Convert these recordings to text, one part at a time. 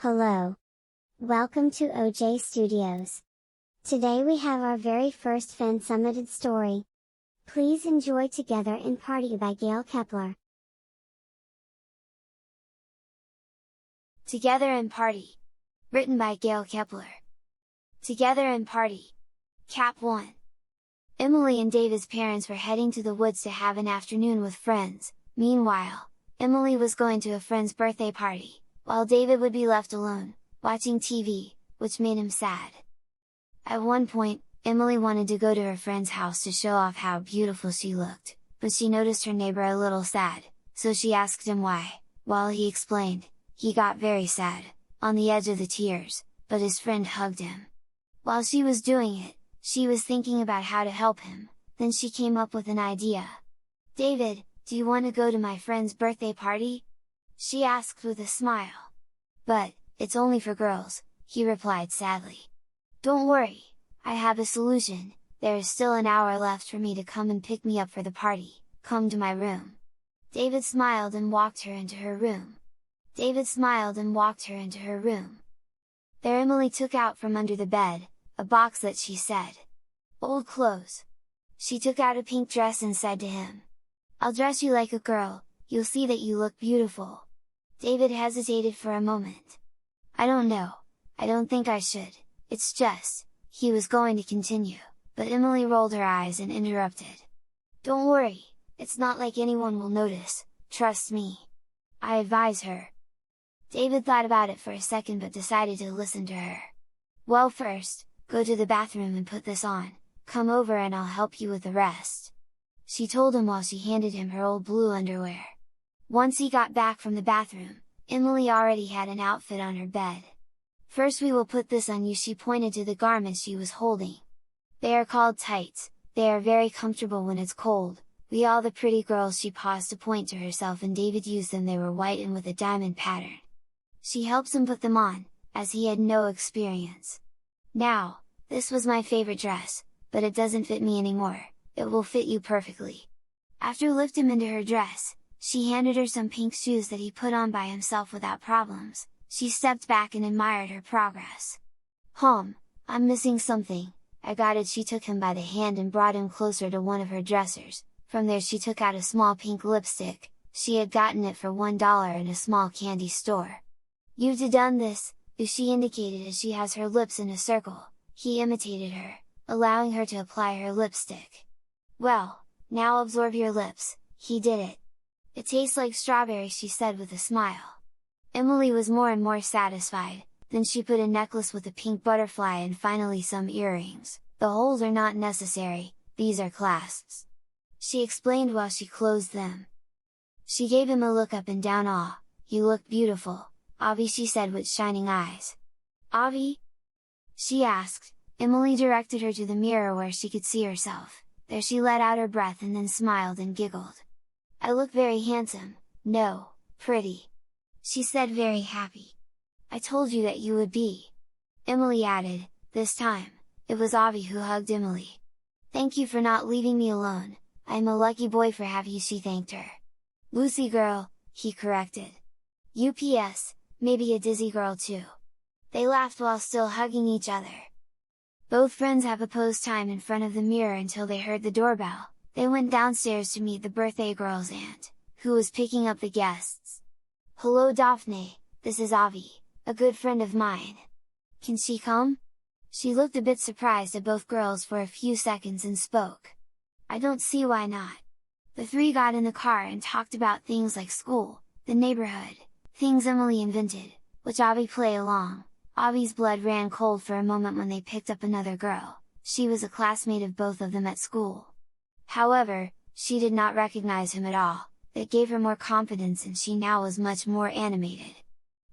Hello! Welcome to OJ Studios. Today we have our very first fan-submitted story. Please enjoy Together in Party by Gail Kepler. Together in Party. Written by Gail Kepler. Together in Party. Cap 1. Emily and David's parents were heading to the woods to have an afternoon with friends. Meanwhile, Emily was going to a friend's birthday party, while David would be left alone, watching TV, which made him sad. At one point, Emily wanted to go to her friend's house to show off how beautiful she looked, but she noticed her neighbor a little sad, so she asked him why. While he explained, he got very sad, on the edge of the tears, but his friend hugged him. While she was doing it, she was thinking about how to help him, then she came up with an idea. "David, do you want to go to my friend's birthday party?" she asked with a smile. "But, it's only for girls," he replied sadly. "Don't worry, I have a solution, there is still an hour left for me to come and pick me up for the party, come to my room." David smiled and walked her into her room. There Emily took out from under the bed, a box that she said, "Old clothes." She took out a pink dress and said to him, "I'll dress you like a girl, you'll see that you look beautiful." David hesitated for a moment. "I don't know, I don't think I should, it's just," he was going to continue, but Emily rolled her eyes and interrupted. "Don't worry, it's not like anyone will notice, trust me. I advise her." David thought about it for a second but decided to listen to her. "Well, first, go to the bathroom and put this on, come over and I'll help you with the rest," she told him while she handed him her old blue underwear. Once he got back from the bathroom, Emily already had an outfit on her bed. "First we will put this on you," she pointed to the garment she was holding. "They are called tights, they are very comfortable when it's cold, we all the pretty girls," she paused to point to herself, and David used them. They were white and with a diamond pattern. She helps him put them on, as he had no experience. "Now, this was my favorite dress, but it doesn't fit me anymore, it will fit you perfectly." After lifting him into her dress, she handed her some pink shoes that he put on by himself without problems. She stepped back and admired her progress. I'm missing something, I got it." She took him by the hand and brought him closer to one of her dressers. From there she took out a small pink lipstick, she had gotten it for $1 in a small candy store. "You've done this," she indicated as she has her lips in a circle. He imitated her, allowing her to apply her lipstick. "Well, now absorb your lips," he did it. "It tastes like strawberry," she said with a smile. Emily was more and more satisfied, then she put a necklace with a pink butterfly and finally some earrings. "The holes are not necessary, these are clasps," she explained while she closed them. She gave him a look up and down. "Aw, you look beautiful, Avi," she said with shining eyes. "Avi?" she asked. Emily directed her to the mirror where she could see herself. There she let out her breath and then smiled and giggled. "I look very handsome, no, pretty," she said, very happy. "I told you that you would be," Emily added. This time, it was Avi who hugged Emily. "Thank you for not leaving me alone, I am a lucky boy for have you," she thanked her. "Lucy girl," he corrected. "UPS, maybe a dizzy girl too." They laughed while still hugging each other. Both friends have a pose time in front of the mirror until they heard the doorbell. They went downstairs to meet the birthday girl's aunt, who was picking up the guests. "Hello Daphne, this is Avi, a good friend of mine. Can she come?" She looked a bit surprised at both girls for a few seconds and spoke. "I don't see why not." The three got in the car and talked about things like school, the neighborhood, things Emily invented, which Avi played along. Avi's blood ran cold for a moment when they picked up another girl. She was a classmate of both of them at school. However, she did not recognize him at all. It gave her more confidence and she now was much more animated.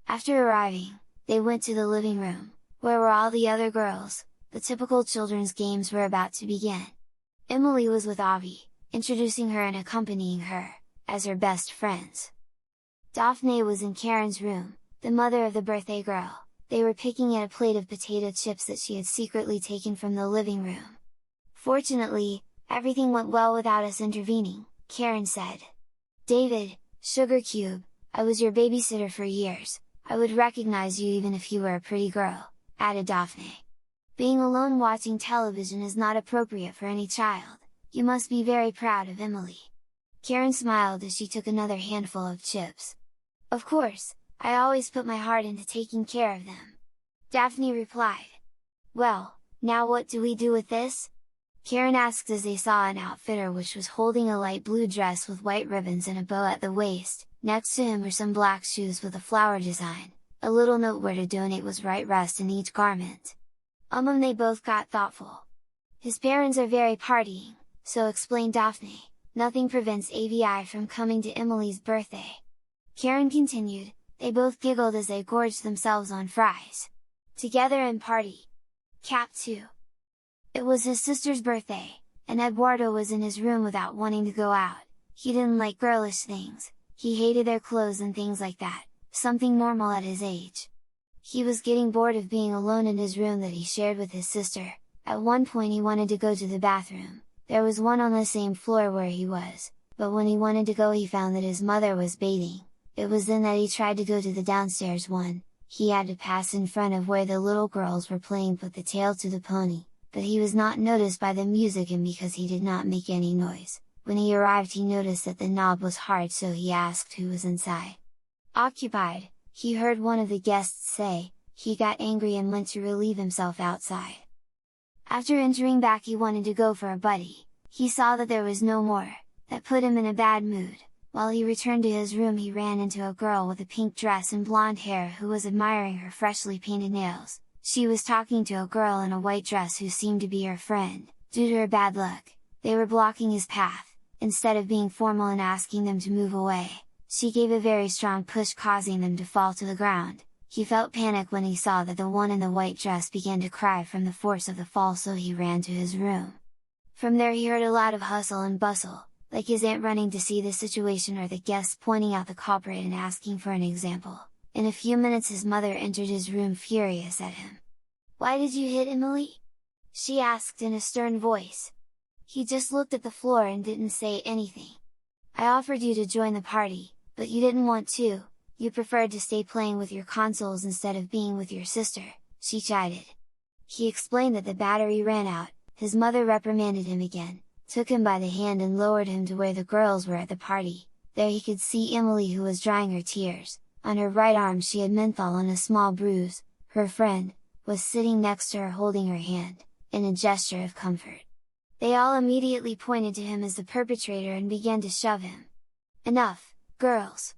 After arriving, they went to the living room, where were all the other girls. The typical children's games were about to begin. Emily was with Avi, introducing her and accompanying her, as her best friends. Daphne was in Karen's room, the mother of the birthday girl. They were picking at a plate of potato chips that she had secretly taken from the living room. "Fortunately, everything went well without us intervening," Karen said. "David, Sugar Cube, I was your babysitter for years, I would recognize you even if you were a pretty girl," added Daphne. "Being alone watching television is not appropriate for any child, you must be very proud of Emily." Karen smiled as she took another handful of chips. "Of course, I always put my heart into taking care of them," Daphne replied. "Well, now what do we do with this?" Karen asked as they saw an outfitter which was holding a light blue dress with white ribbons and a bow at the waist. Next to him were some black shoes with a flower design, a little note where to donate was right rest in each garment. They both got thoughtful. "His parents are very partying," so explained Daphne, "nothing prevents AVI from coming to Emily's birthday." Karen continued, "They both giggled as they gorged themselves on fries. Together and party!" Cap 2. It was his sister's birthday, and Eduardo was in his room without wanting to go out. He didn't like girlish things, he hated their clothes and things like that, something normal at his age. He was getting bored of being alone in his room that he shared with his sister. At one point he wanted to go to the bathroom, there was one on the same floor where he was, but when he wanted to go he found that his mother was bathing. It was then that he tried to go to the downstairs one. He had to pass in front of where the little girls were playing Put the Tail to the Pony, but he was not noticed by the music and because he did not make any noise. When he arrived he noticed that the knob was hard, so he asked who was inside. "Occupied," he heard one of the guests say. He got angry and went to relieve himself outside. After entering back he wanted to go for a buddy, he saw that there was no more, that put him in a bad mood. While he returned to his room he ran into a girl with a pink dress and blonde hair who was admiring her freshly painted nails. She was talking to a girl in a white dress who seemed to be her friend. Due to her bad luck, they were blocking his path. Instead of being formal and asking them to move away, she gave a very strong push causing them to fall to the ground. He felt panic when he saw that the one in the white dress began to cry from the force of the fall, so he ran to his room. From there he heard a lot of hustle and bustle, like his aunt running to see the situation or the guests pointing out the culprit and asking for an example. In a few minutes his mother entered his room furious at him. "Why did you hit Emily?" she asked in a stern voice. He just looked at the floor and didn't say anything. "I offered you to join the party, but you didn't want to, you preferred to stay playing with your consoles instead of being with your sister," she chided. He explained that the battery ran out. His mother reprimanded him again, took him by the hand and lowered him to where the girls were at the party. There he could see Emily, who was drying her tears. On her right arm she had menthol and a small bruise. Her friend was sitting next to her holding her hand, in a gesture of comfort. They all immediately pointed to him as the perpetrator and began to shove him. "Enough, girls!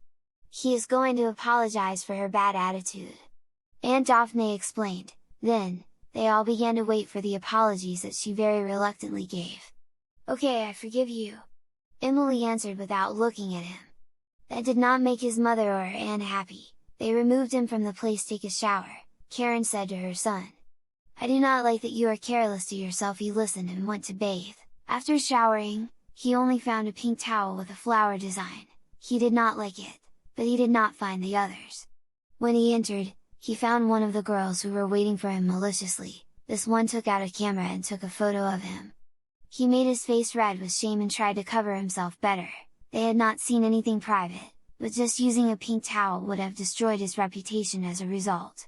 He is going to apologize for her bad attitude," Aunt Daphne explained. Then, they all began to wait for the apologies that she very reluctantly gave. "Okay, I forgive you," Emily answered without looking at him. That did not make his mother or her aunt happy. They removed him from the place to take a shower. Karen said to her son, "I do not like that you are careless to yourself." He listened and went to bathe. After showering, he only found a pink towel with a flower design. He did not like it, but he did not find the others. When he entered, he found one of the girls who were waiting for him maliciously. This one took out a camera and took a photo of him. He made his face red with shame and tried to cover himself better. They had not seen anything private, but just using a pink towel would have destroyed his reputation as a result.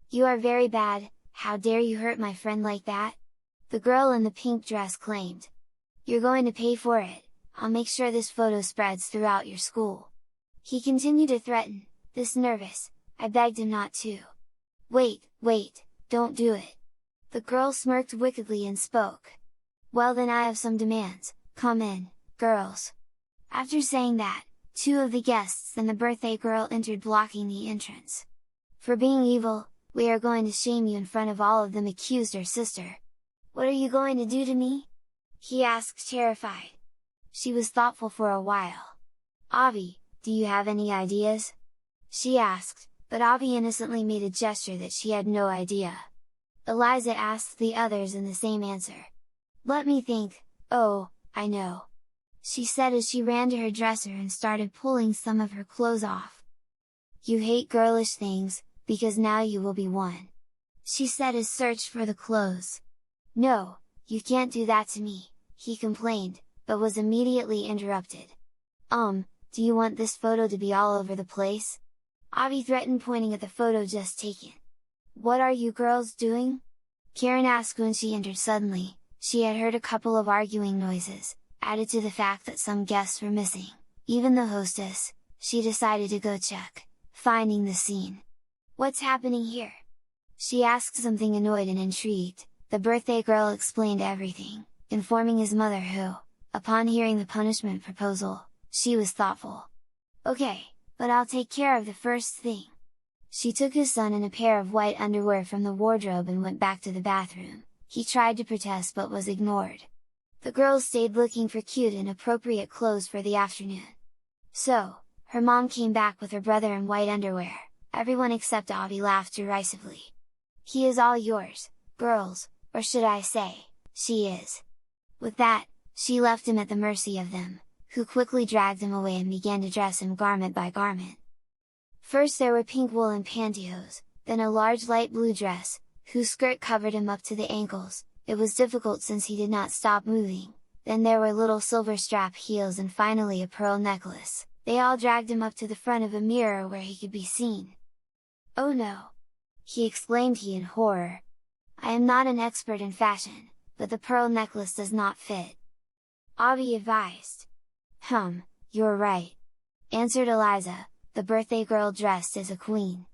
"You are very bad, how dare you hurt my friend like that?" the girl in the pink dress claimed. "You're going to pay for it, I'll make sure this photo spreads throughout your school." He continued to threaten. This nervous, I begged him not to. Wait, don't do it!" The girl smirked wickedly and spoke. "Well then, I have some demands, come in, girls!" After saying that, two of the guests and the birthday girl entered, blocking the entrance. "For being evil, we are going to shame you in front of all of them," accused her sister. "What are you going to do to me?" he asked, terrified. She was thoughtful for a while. "Avi, do you have any ideas?" she asked, but Avi innocently made a gesture that she had no idea. Eliza asked the others in the same answer. "Let me think, oh, I know!" she said as she ran to her dresser and started pulling some of her clothes off. "You hate girlish things, because now you will be one," she said as searched for the clothes. "No, you can't do that to me," he complained, but was immediately interrupted. Do you want this photo to be all over the place?" Avi threatened, pointing at the photo just taken. "What are you girls doing?" Karen asked when she entered suddenly. She had heard a couple of arguing noises, added to the fact that some guests were missing, even the hostess. She decided to go check, finding the scene. "What's happening here?" she asked, something annoyed and intrigued. The birthday girl explained everything, informing his mother who, upon hearing the punishment proposal, she was thoughtful. "Okay, but I'll take care of the first thing." She took his son and a pair of white underwear from the wardrobe and went back to the bathroom. He tried to protest but was ignored. The girls stayed looking for cute and appropriate clothes for the afternoon. So, her mom came back with her brother in white underwear. Everyone except Avi laughed derisively. "He is all yours, girls, or should I say, she is." With that, she left him at the mercy of them, who quickly dragged him away and began to dress him garment by garment. First there were pink woolen pantyhose, then a large light blue dress, whose skirt covered him up to the ankles. It was difficult since he did not stop moving. Then there were little silver strap heels and finally a pearl necklace. They all dragged him up to the front of a mirror where he could be seen. "Oh no!" exclaimed he in horror. "I am not an expert in fashion, but the pearl necklace does not fit." Avi advised. You're right," answered Eliza, the birthday girl dressed as a queen.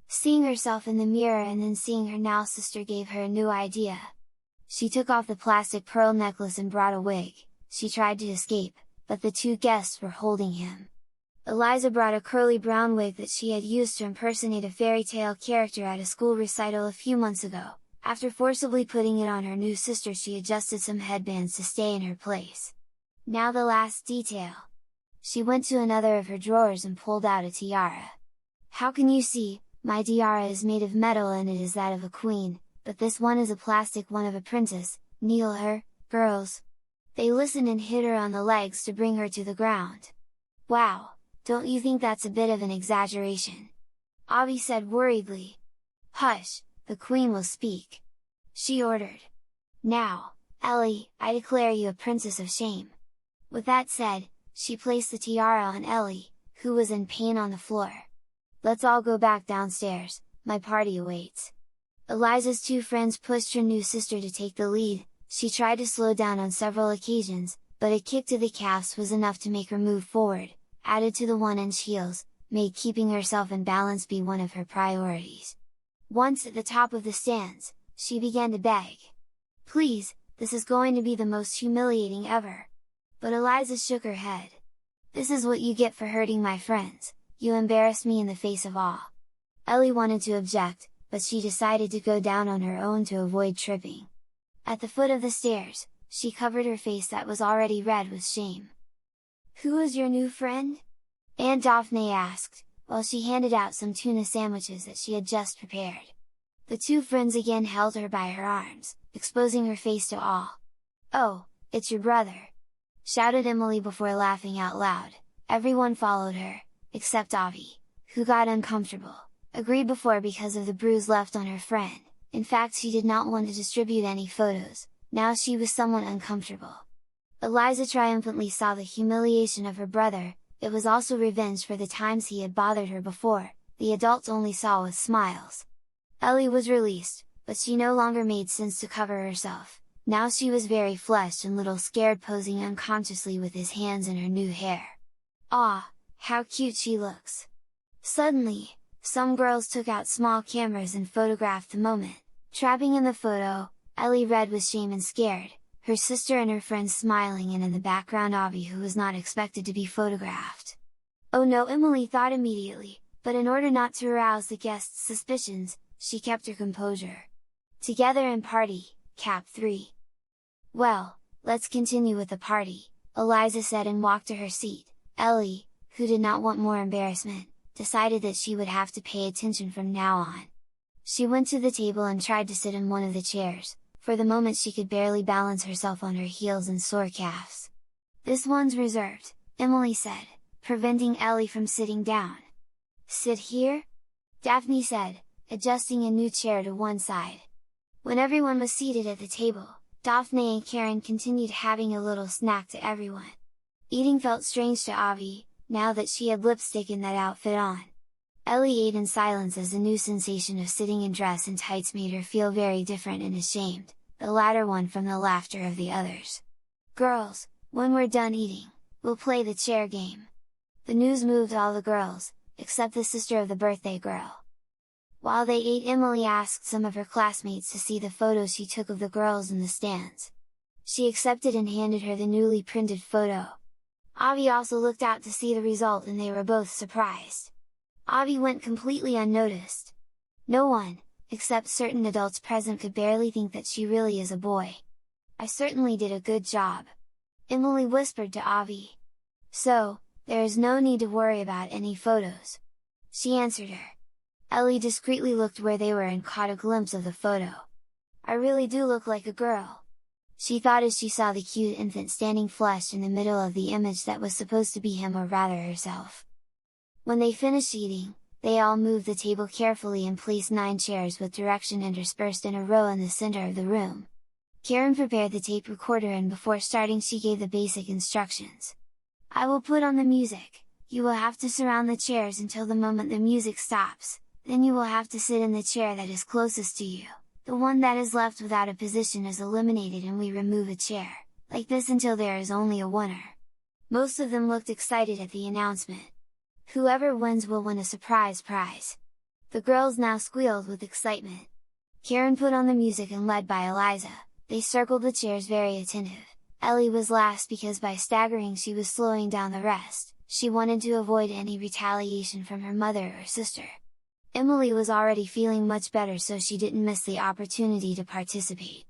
Seeing herself in the mirror and then seeing her now sister gave her a new idea. She took off the plastic pearl necklace and brought a wig. She tried to escape, but the two guests were holding him. Eliza brought a curly brown wig that she had used to impersonate a fairy tale character at a school recital a few months ago. After forcibly putting it on her new sister, she adjusted some headbands to stay in her place. Now the last detail. She went to another of her drawers and pulled out a tiara. "How can you see, my tiara is made of metal and it is that of a queen, but this one is a plastic one of a princess, kneel her, girls!" They listened and hit her on the legs to bring her to the ground. "Wow, don't you think that's a bit of an exaggeration?" Avi said worriedly. "Hush, the queen will speak," she ordered. "Now, Ellie, I declare you a princess of shame." With that said, she placed the tiara on Ellie, who was in pain on the floor. "Let's all go back downstairs, my party awaits." Eliza's two friends pushed her new sister to take the lead. She tried to slow down on several occasions, but a kick to the calves was enough to make her move forward, added to the 1-inch heels, made keeping herself in balance be one of her priorities. Once at the top of the stands, she began to beg. "Please, this is going to be the most humiliating ever." But Eliza shook her head. "This is what you get for hurting my friends, you embarrassed me in the face of all." Ellie wanted to object, but she decided to go down on her own to avoid tripping. At the foot of the stairs, she covered her face that was already red with shame. "Who is your new friend?" Aunt Daphne asked, while she handed out some tuna sandwiches that she had just prepared. The two friends again held her by her arms, exposing her face to all. "Oh, it's your brother!" shouted Emily before laughing out loud. Everyone followed her, except Avi, who got uncomfortable, agreed before because of the bruise left on her friend. In fact, she did not want to distribute any photos, now she was somewhat uncomfortable. Eliza triumphantly saw the humiliation of her brother. It was also revenge for the times he had bothered her before. The adults only saw with smiles. Ellie was released, but she no longer made sense to cover herself. Now she was very flushed and little scared, posing unconsciously with his hands in her new hair. "Ah, how cute she looks!" Suddenly, some girls took out small cameras and photographed the moment. Trapping in the photo, Ellie red with shame and scared, her sister and her friends smiling, and in the background Avi, who was not expected to be photographed. "Oh no," Emily thought immediately, but in order not to arouse the guests' suspicions, she kept her composure. Together and party, Cap 3. "Well, let's continue with the party," Eliza said and walked to her seat. Ellie, who did not want more embarrassment, decided that she would have to pay attention from now on. She went to the table and tried to sit in one of the chairs. For the moment she could barely balance herself on her heels and sore calves. "This one's reserved," Emily said, preventing Ellie from sitting down. "Sit here?" Daphne said, adjusting a new chair to one side. When everyone was seated at the table, Daphne and Karen continued having a little snack to everyone. Eating felt strange to Avi, now that she had lipstick and that outfit on. Ellie ate in silence as the new sensation of sitting in dress and tights made her feel very different and ashamed, the latter one from the laughter of the others. "Girls, when we're done eating, we'll play the chair game." The news moved all the girls, except the sister of the birthday girl. While they ate, Emily asked some of her classmates to see the photos she took of the girls in the stands. She accepted and handed her the newly printed photo. Avi also looked out to see the result and they were both surprised. Avi went completely unnoticed. No one, except certain adults present, could barely think that she really is a boy. "I certainly did a good job," Emily whispered to Avi. "So, there is no need to worry about any photos," she answered her. Ellie discreetly looked where they were and caught a glimpse of the photo. "I really do look like a girl," she thought as she saw the cute infant standing flushed in the middle of the image that was supposed to be him, or rather herself. When they finished eating, they all moved the table carefully and placed 9 chairs with direction interspersed in a row in the center of the room. Karen prepared the tape recorder and before starting she gave the basic instructions. "I will put on the music, you will have to surround the chairs until the moment the music stops, then you will have to sit in the chair that is closest to you. The one that is left without a position is eliminated and we remove a chair, like this until there is only a winner." Most of them looked excited at the announcement. Whoever wins will win a surprise prize. The girls now squealed with excitement. Karen put on the music and led by Eliza, they circled the chairs very attentive. Ellie was last because by staggering she was slowing down the rest, she wanted to avoid any retaliation from her mother or sister. Emily was already feeling much better so she didn't miss the opportunity to participate.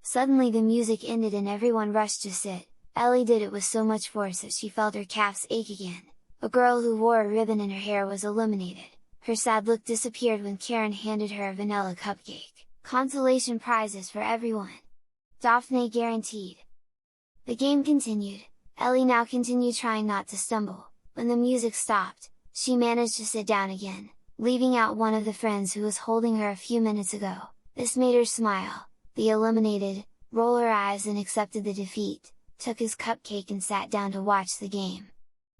Suddenly the music ended and everyone rushed to sit. Ellie did it with so much force that she felt her calves ache again. A girl who wore a ribbon in her hair was eliminated. Her sad look disappeared when Karen handed her a vanilla cupcake. Consolation prizes for everyone! Daphne guaranteed! The game continued. Ellie now continued trying not to stumble. When the music stopped, she managed to sit down again, leaving out one of the friends who was holding her a few minutes ago. This made her smile. The eliminated, rolled her eyes and accepted the defeat, took his cupcake and sat down to watch the game.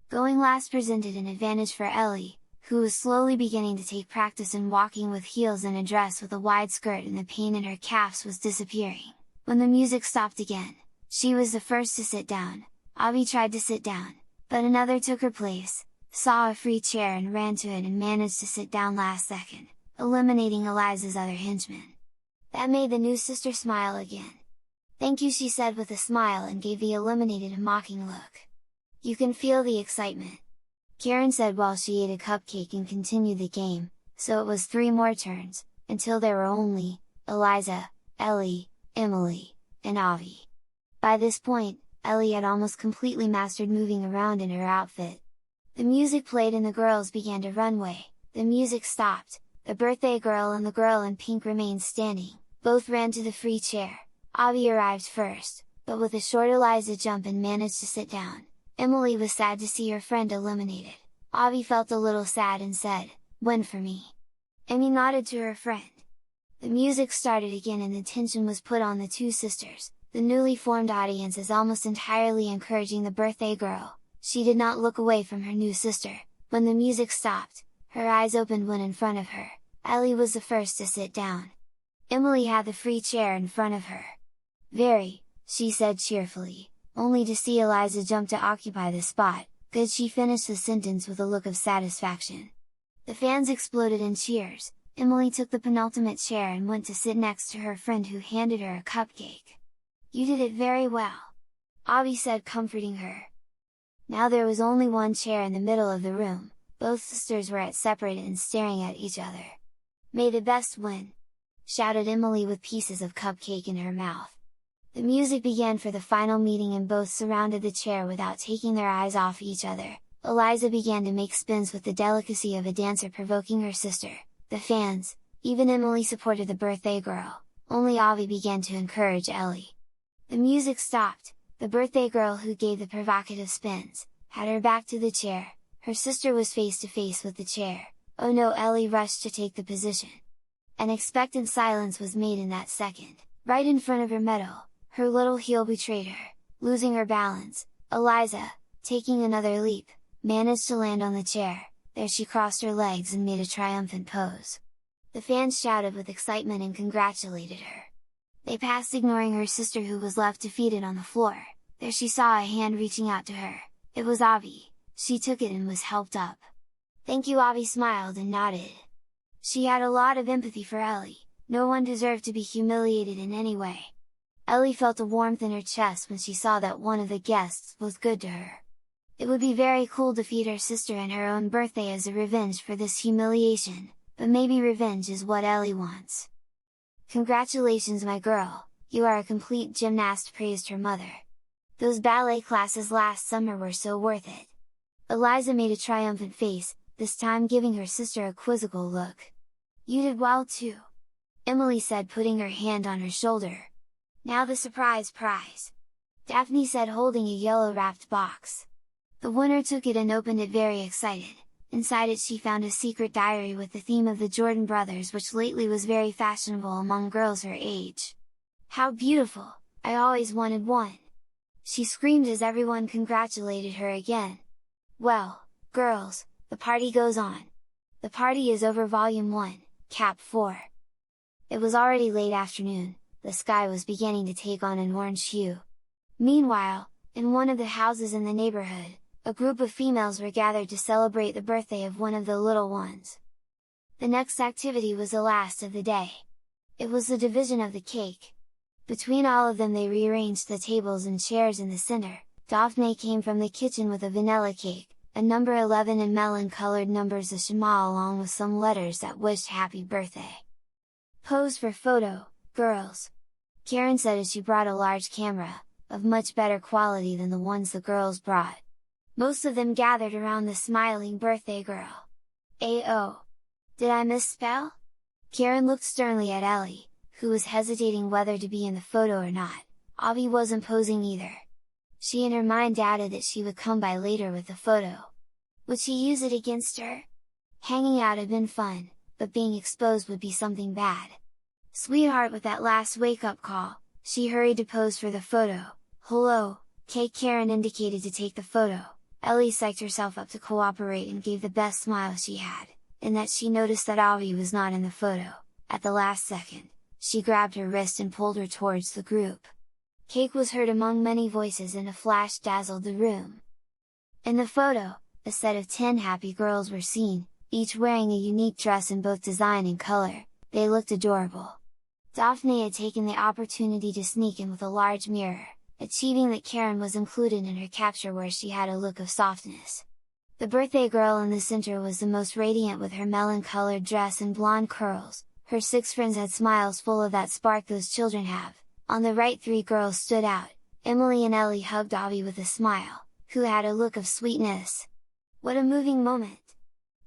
Going last presented an advantage for Ellie, who was slowly beginning to take practice in walking with heels and a dress with a wide skirt, and the pain in her calves was disappearing. When the music stopped again, she was the first to sit down. Avi tried to sit down, but another took her place, saw a free chair and ran to it and managed to sit down last second, eliminating Eliza's other henchman. That made the new sister smile again. "Thank you," she said with a smile and gave the eliminated a mocking look. "You can feel the excitement," Karen said while she ate a cupcake and continued the game, so it was 3 more turns, until there were only Eliza, Ellie, Emily, and Avi. By this point, Ellie had almost completely mastered moving around in her outfit. The music played and the girls began to run away. The music stopped, the birthday girl and the girl in pink remained standing, both ran to the free chair. Avi arrived first, but with a short Eliza jump and managed to sit down. Emily was sad to see her friend eliminated. Avi felt a little sad and said, "Win for me." Emmy nodded to her friend. The music started again and the tension was put on the two sisters. The newly formed audience is almost entirely encouraging the birthday girl. She did not look away from her new sister. When the music stopped, her eyes opened when in front of her, Ellie was the first to sit down. Emily had the free chair in front of her. "Very," she said cheerfully, only to see Eliza jump to occupy the spot. "Good," she finished the sentence with a look of satisfaction. The fans exploded in cheers. Emily took the penultimate chair and went to sit next to her friend who handed her a cupcake. "You did it very well," Avi said, comforting her. Now there was only one chair in the middle of the room, both sisters were separated and staring at each other. "May the best win!" shouted Emily with pieces of cupcake in her mouth. The music began for the final meeting and both surrounded the chair without taking their eyes off each other. Eliza began to make spins with the delicacy of a dancer, provoking her sister. The fans, even Emily, supported the birthday girl, only Avi began to encourage Ellie. The music stopped, the birthday girl, who gave the provocative spins, had her back to the chair, her sister was face to face with the chair. "Oh no!" Ellie rushed to take the position. An expectant silence was made in that second. Right in front of her medal, her little heel betrayed her. Losing her balance, Eliza, taking another leap, managed to land on the chair. there she crossed her legs and made a triumphant pose. The fans shouted with excitement and congratulated her. They passed ignoring her sister, who was left defeated on the floor. There she saw a hand reaching out to her. It was Avi. She took it and was helped up. "Thank you." Avi smiled and nodded. She had a lot of empathy for Ellie. No one deserved to be humiliated in any way. Ellie felt a warmth in her chest when she saw that one of the guests was good to her. It would be very cool to feed her sister and her own birthday as a revenge for this humiliation, but maybe revenge is what Ellie wants. "Congratulations, my girl, you are a complete gymnast," praised her mother. "Those ballet classes last summer were so worth it." Eliza made a triumphant face, this time giving her sister a quizzical look. "You did well too," Emily said, putting her hand on her shoulder. "Now the surprise prize," Daphne said, holding a yellow wrapped box. The winner took it and opened it very excited. Inside it she found a secret diary with the theme of the Jordan brothers, which lately was very fashionable among girls her age. "How beautiful! I always wanted one!" she screamed as everyone congratulated her again. "Well, girls, the party goes on! The party is over. Volume 1, Cap 4. It was already late afternoon, the sky was beginning to take on an orange hue. Meanwhile, in one of the houses in the neighborhood, a group of females were gathered to celebrate the birthday of one of the little ones. The next activity was the last of the day. It was the division of the cake. Between all of them they rearranged the tables and chairs in the center. Daphne came from the kitchen with a vanilla cake, a number 11 and melon-colored numbers of shema along with some letters that wished happy birthday. "Pose for photo, girls!" Karen said as she brought a large camera, of much better quality than the ones the girls brought. Most of them gathered around the smiling birthday girl. "Oh! Did I misspell?" Karen looked sternly at Ellie, who was hesitating whether to be in the photo or not. Avi wasn't posing either. She in her mind doubted that she would come by later with the photo. Would she use it against her? Hanging out had been fun, but being exposed would be something bad. Sweetheart, with that last wake-up call, she hurried to pose for the photo. "Hello, Kate." Karen indicated to take the photo. Ellie psyched herself up to cooperate and gave the best smile she had, in that she noticed that Avi was not in the photo. At the last second, she grabbed her wrist and pulled her towards the group. Cake was heard among many voices and a flash dazzled the room. In the photo, a set of 10 happy girls were seen, each wearing a unique dress in both design and color. They looked adorable. Daphne had taken the opportunity to sneak in with a large mirror, achieving that Karen was included in her capture where she had a look of softness. The birthday girl in the center was the most radiant with her melon-colored dress and blonde curls. Her 6 friends had smiles full of that spark those children have. On the right 3 girls stood out. Emily and Ellie hugged Avi with a smile, who had a look of sweetness. "What a moving moment!"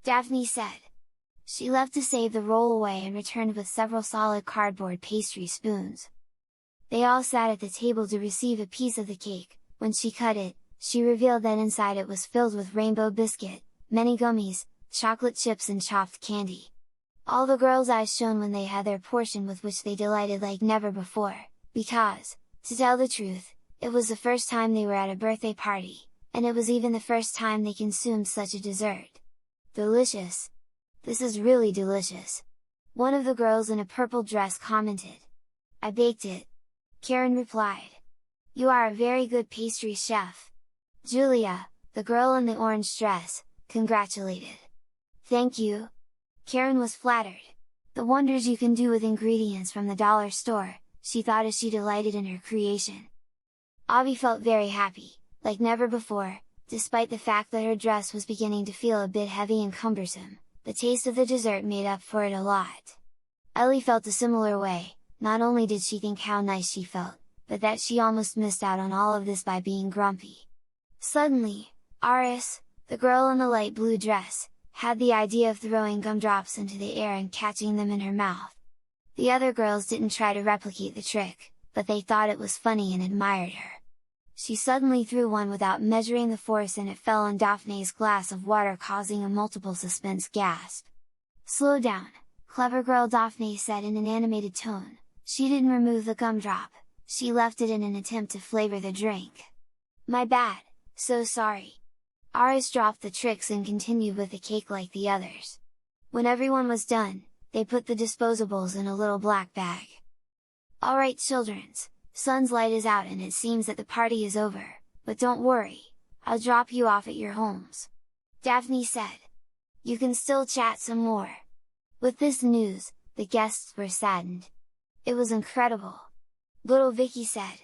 Daphne said. She left to save the roll away and returned with several solid cardboard pastry spoons. They all sat at the table to receive a piece of the cake. When she cut it, she revealed that inside it was filled with rainbow biscuit, many gummies, chocolate chips and chopped candy. All the girls' eyes shone when they had their portion, with which they delighted like never before, because, to tell the truth, it was the first time they were at a birthday party, and it was even the first time they consumed such a dessert. "Delicious! This is really delicious!" One of the girls in a purple dress commented. "I baked it," Karen replied. "You are a very good pastry chef." Julia, the girl in the orange dress, congratulated. "Thank you!" Karen was flattered. "The wonders you can do with ingredients from the dollar store," she thought as she delighted in her creation. Avi felt very happy, like never before, despite the fact that her dress was beginning to feel a bit heavy and cumbersome. The taste of the dessert made up for it a lot. Ellie felt a similar way. Not only did she think how nice she felt, but that she almost missed out on all of this by being grumpy. Suddenly, Aris, the girl in the light blue dress, had the idea of throwing gumdrops into the air and catching them in her mouth. The other girls didn't try to replicate the trick, but they thought it was funny and admired her. She suddenly threw one without measuring the force and it fell on Daphne's glass of water, causing a multiple suspense gasp. "Slow down, clever girl," Daphne said in an animated tone. She didn't remove the gumdrop, she left it in an attempt to flavor the drink. "My bad, so sorry." Aris dropped the tricks and continued with the cake like the others. When everyone was done, they put the disposables in a little black bag. "Alright childrens, sun's light is out and it seems that the party is over, but don't worry, I'll drop you off at your homes," Daphne said. "You can still chat some more." With this news, the guests were saddened. "It was incredible," little Vicky said.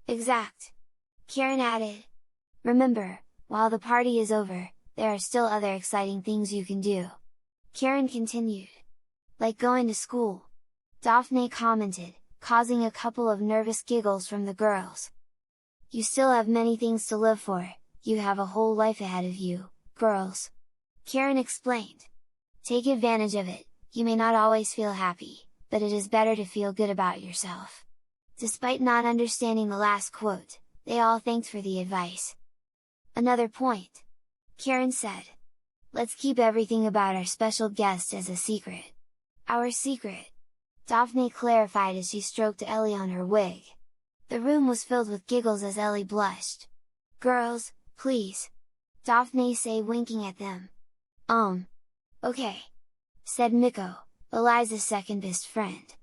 "Exact," Karen added. "Remember, while the party is over, there are still other exciting things you can do," Karen continued. "Like going to school," Daphne commented, causing a couple of nervous giggles from the girls. "You still have many things to live for, you have a whole life ahead of you, girls," Karen explained. "Take advantage of it, you may not always feel happy, but it is better to feel good about yourself." Despite not understanding the last quote, they all thanked for the advice. "Another point," Karen said. "Let's keep everything about our special guest as a secret." "Our secret," Daphne clarified as she stroked Ellie on her wig. The room was filled with giggles as Ellie blushed. "Girls, please!" Daphne said, winking at them. Okay," said Miko, Eliza's second best friend.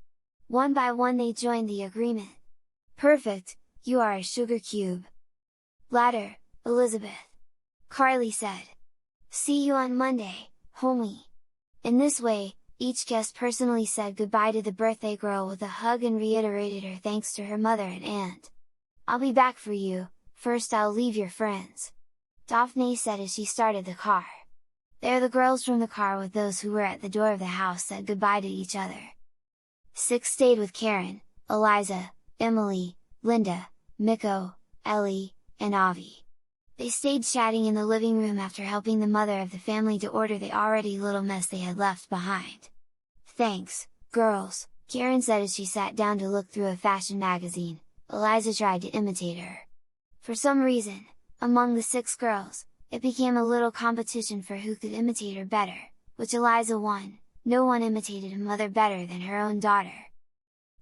One by one they joined the agreement. "Perfect, you are a sugar cube." "Ladder, Elizabeth," Carly said. "See you on Monday, homie." In this way, each guest personally said goodbye to the birthday girl with a hug and reiterated her thanks to her mother and aunt. "I'll be back for you, first I'll leave your friends," Daphne said as she started the car. There the girls from the car with those who were at the door of the house said goodbye to each other. 6 stayed with Karen, Eliza, Emily, Linda, Miko, Ellie, and Avi. They stayed chatting in the living room after helping the mother of the family to order the already little mess they had left behind. "Thanks, girls," Karen said as she sat down to look through a fashion magazine. Eliza tried to imitate her. For some reason, among the 6 girls, it became a little competition for who could imitate her better, which Eliza won. No one imitated a mother better than her own daughter.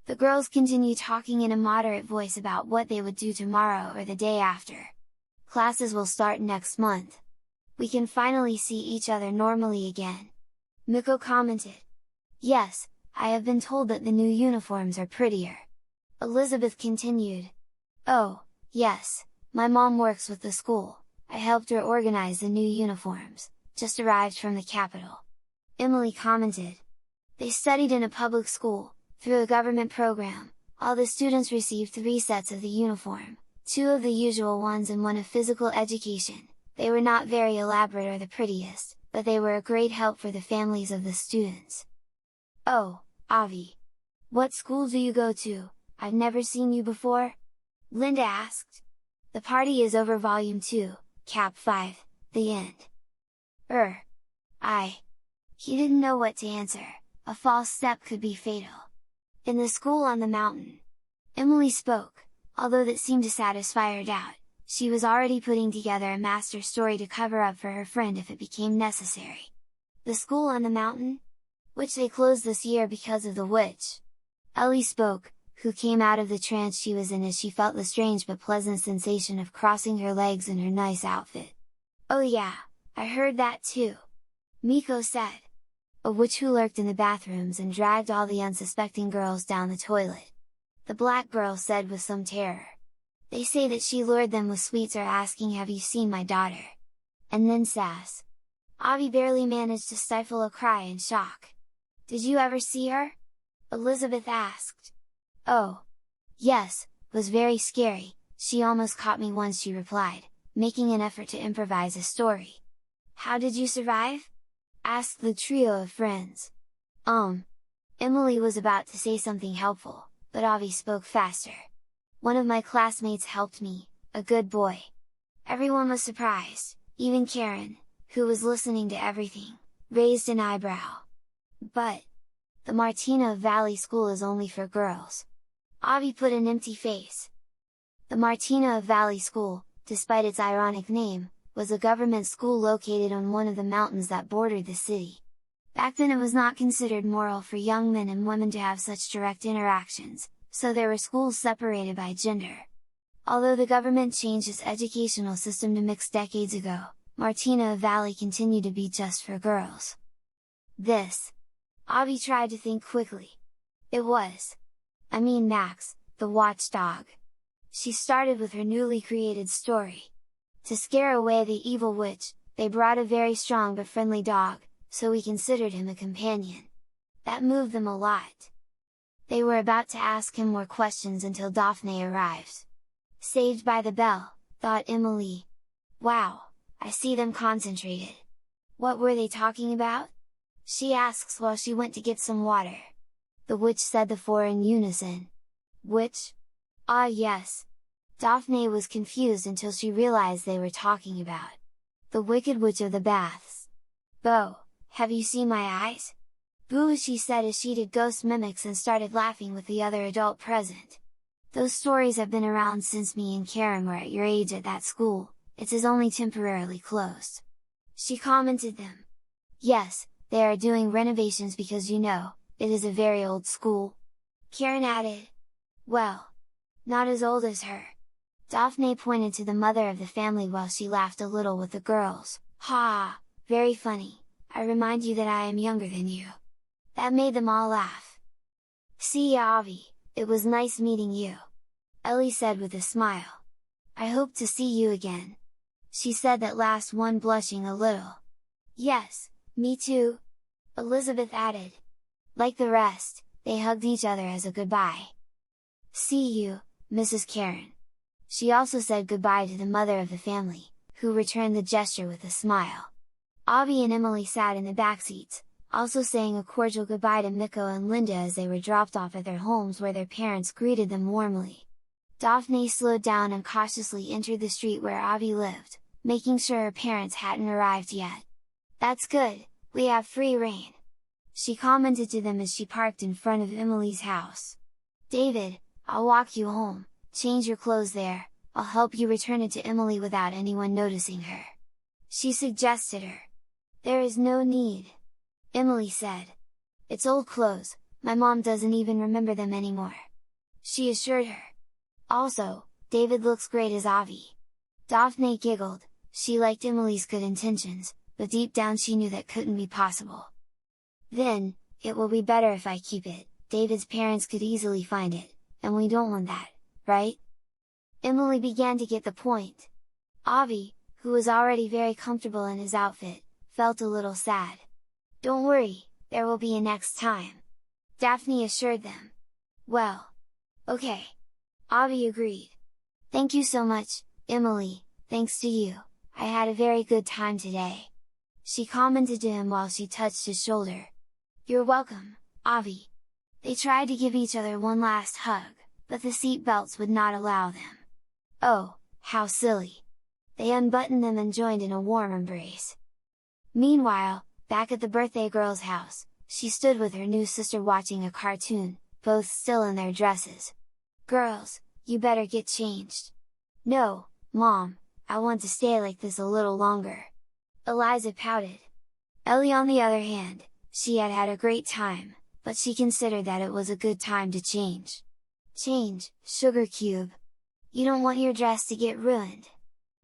The girls continued talking in a moderate voice about what they would do tomorrow or the day after. "Classes will start next month. We can finally see each other normally again," Miko commented. "Yes, I have been told that the new uniforms are prettier," Elizabeth continued. "Oh, yes, my mom works with the school, I helped her organize the new uniforms, just arrived from the capital," Emily commented. They studied in a public school, through a government program. All the students received 3 sets of the uniform, 2 of the usual ones and 1 of physical education. They were not very elaborate or the prettiest, but they were a great help for the families of the students. "Oh, Avi! What school do you go to? I've never seen you before?" Linda asked. "The party is over Volume 2, Cap 5, the end." He didn't know what to answer, a false step could be fatal. "In the school on the mountain," Emily spoke, although that seemed to satisfy her doubt. She was already putting together a master story to cover up for her friend if it became necessary. "The school on the mountain? Which they closed this year because of the witch," Ellie spoke, who came out of the trance she was in as she felt the strange but pleasant sensation of crossing her legs in her nice outfit. "Oh yeah, I heard that too," Miko said. "A witch who lurked in the bathrooms and dragged all the unsuspecting girls down the toilet," the black girl said with some terror. "They say that she lured them with sweets or asking have you seen my daughter? And then sass." Avi barely managed to stifle a cry in shock. "Did you ever see her?" Elizabeth asked. "Oh! Yes, was very scary, she almost caught me once," she replied, making an effort to improvise a story. "How did you survive?" asked the trio of friends. Emily was about to say something helpful, but Avi spoke faster. "One of my classmates helped me, a good boy." Everyone was surprised, even Karen, who was listening to everything, raised an eyebrow. "But the Martina Valley School is only for girls." Avi put an empty face. The Martina Valley School, despite its ironic name, was a government school located on one of the mountains that bordered the city. Back then it was not considered moral for young men and women to have such direct interactions, so there were schools separated by gender. Although the government changed its educational system to mix decades ago, Martina of Valley continue to be just for girls? This. Avi tried to think quickly. It was. I mean Max, the watchdog. She started with her newly created story. To scare away the evil witch, they brought a very strong but friendly dog, so we considered him a companion. That moved them a lot. They were about to ask him more questions until Daphne arrived. Saved by the bell, thought Emily. Wow, I see them concentrated. What were they talking about? She asks while she went to get some water. The witch said the four in unison. Witch? Ah yes. Daphne was confused until she realized they were talking about the Wicked Witch of the Baths. Bo, have you seen my eyes? Boo, she said as she did ghost mimics and started laughing with the other adult present. Those stories have been around since me and Karen were at your age at that school, it is only temporarily closed. She commented them. Yes, they are doing renovations because you know, it is a very old school. Karen added. Well, not as old as her. Daphne pointed to the mother of the family while she laughed a little with the girls. Ha! Very funny, I remind you that I am younger than you. That made them all laugh. See ya Avi, it was nice meeting you. Ellie said with a smile. I hope to see you again. She said that last one blushing a little. Yes, me too. Elizabeth added. Like the rest, they hugged each other as a goodbye. See you, Mrs. Karen. She also said goodbye to the mother of the family, who returned the gesture with a smile. Avi and Emily sat in the backseats, also saying a cordial goodbye to Miko and Linda as they were dropped off at their homes where their parents greeted them warmly. Daphne slowed down and cautiously entered the street where Avi lived, making sure her parents hadn't arrived yet. That's good, we have free rein. She commented to them as she parked in front of Emily's house. David, I'll walk you home, change your clothes there, I'll help you return it to Emily without anyone noticing her. She suggested her. There is no need. Emily said. It's old clothes, my mom doesn't even remember them anymore. She assured her. Also, David looks great as Avi. Daphne giggled, she liked Emily's good intentions, but deep down she knew that couldn't be possible. Then, it will be better if I keep it, David's parents could easily find it, and we don't want that, right? Emily began to get the point. Avi, who was already very comfortable in his outfit, felt a little sad. Don't worry, there will be a next time. Daphne assured them. Well. Okay. Avi agreed. Thank you so much, Emily, thanks to you, I had a very good time today. She commented to him while she touched his shoulder. You're welcome, Avi. They tried to give each other one last hug, but the seat belts would not allow them. Oh, how silly! They unbuttoned them and joined in a warm embrace. Meanwhile, back at the birthday girl's house, she stood with her new sister watching a cartoon, both still in their dresses. Girls, you better get changed. No, Mom, I want to stay like this a little longer. Eliza pouted. Ellie on the other hand, she had had a great time, but she considered that it was a good time to change. Change, Sugar Cube! You don't want your dress to get ruined!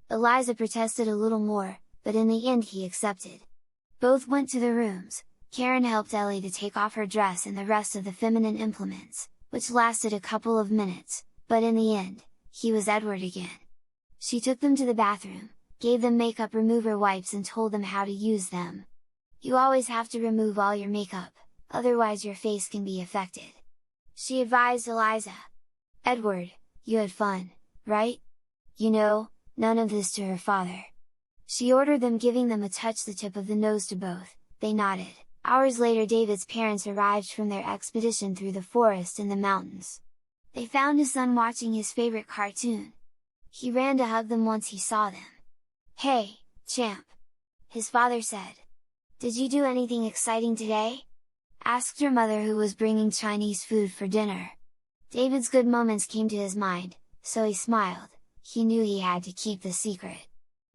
Eliza protested a little more, but in the end he accepted. Both went to the rooms, Karen helped Ellie to take off her dress and the rest of the feminine implements, which lasted a couple of minutes, but in the end, he was Edward again. She took them to the bathroom, gave them makeup remover wipes and told them how to use them. You always have to remove all your makeup, otherwise your face can be affected. She advised Eliza. Edward, you had fun, right? You know, none of this to her father. She ordered them, giving them a touch the tip of the nose to both, they nodded. Hours later David's parents arrived from their expedition through the forest and the mountains. They found his son watching his favorite cartoon. He ran to hug them once he saw them. Hey, champ! His father said. Did you do anything exciting today? Asked her mother, who was bringing Chinese food for dinner. David's good moments came to his mind, so he smiled, he knew he had to keep the secret.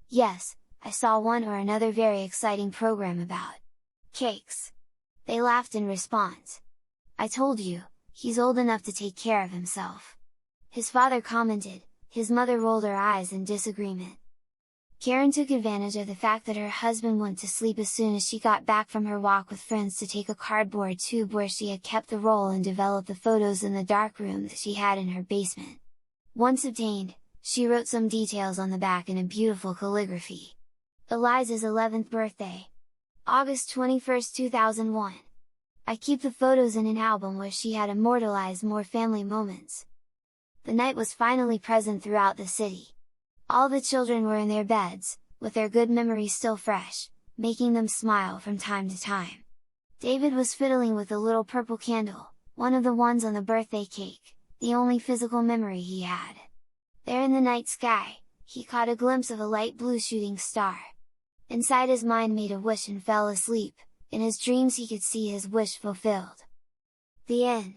Yes, I saw one or another very exciting program about cakes. They laughed in response. I told you, he's old enough to take care of himself. His father commented, his mother rolled her eyes in disagreement. Karen took advantage of the fact that her husband went to sleep as soon as she got back from her walk with friends to take a cardboard tube where she had kept the roll and develop the photos in the darkroom that she had in her basement. Once obtained, she wrote some details on the back in a beautiful calligraphy. Eliza's 11th birthday. August 21, 2001. I keep the photos in an album where she had immortalized more family moments. The night was finally present throughout the city. All the children were in their beds, with their good memories still fresh, making them smile from time to time. David was fiddling with the little purple candle, one of the ones on the birthday cake, the only physical memory he had. There in the night sky, he caught a glimpse of a light blue shooting star. Inside his mind made a wish and fell asleep. In his dreams he could see his wish fulfilled. The end.